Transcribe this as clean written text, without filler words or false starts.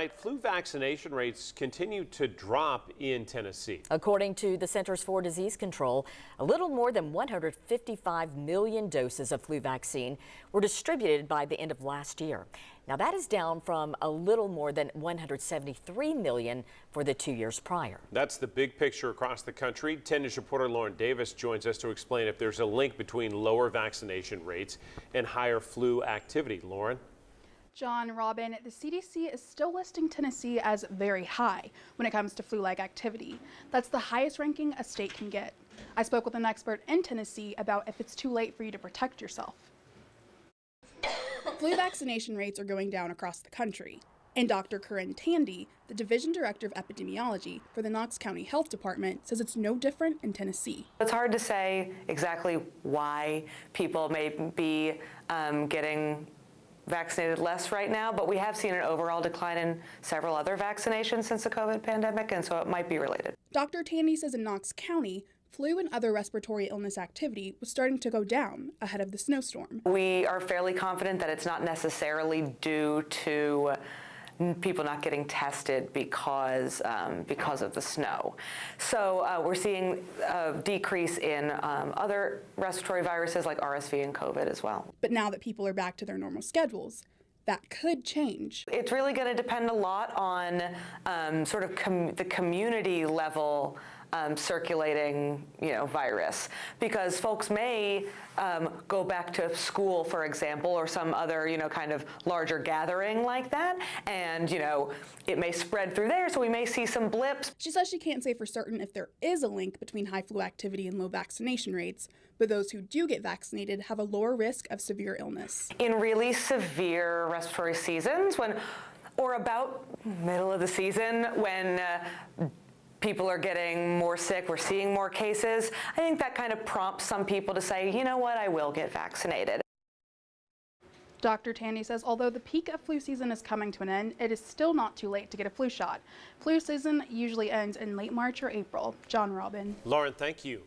tonight, flu vaccination rates continue to drop in Tennessee. According to the Centers for Disease Control, a little more than 155 million doses of flu vaccine were distributed by the end of last year. Now that is down from a little more than 173 million for the 2 years prior. That's the big picture across the country. 10 News reporter Lauren Davis joins us to explain if there's a link between lower vaccination rates and higher flu activity. Lauren? John, Robin, the CDC is still listing Tennessee as very high when it comes to flu-like activity. That's the highest ranking a state can get. I spoke with an expert in Tennessee about if it's too late for you to protect yourself. Flu vaccination rates are going down across the country. And Dr. Corinne Tandy, the Division Director of Epidemiology for the Knox County Health Department, says it's no different in Tennessee. It's hard to say exactly why people may be getting vaccinated less right now, but we have seen an overall decline in several other vaccinations since the COVID pandemic, and so it might be related. Dr. Tandy says in Knox County, flu and other respiratory illness activity was starting to go down ahead of the snowstorm. We are fairly confident that it's not necessarily due to people not getting tested because of the snow. So we're seeing a decrease in other respiratory viruses like RSV and COVID as well. But now that people are back to their normal schedules, that could change. It's really going to depend a lot on sort of the community level circulating, virus, because folks may go back to school, for example, or some other, kind of larger gathering like that, and, it may spread through there, so we may see some blips. She says she can't say for certain if there is a link between high flu activity and low vaccination rates, but those who do get vaccinated have a lower risk of severe illness. In really severe respiratory seasons, or about middle of the season, when people are getting more sick, we're seeing more cases, I think that kind of prompts some people to say, you know what, I will get vaccinated. Dr. Tandy says although the peak of flu season is coming to an end, it is still not too late to get a flu shot. Flu season usually ends in late March or April. John, Robin. Lauren, thank you.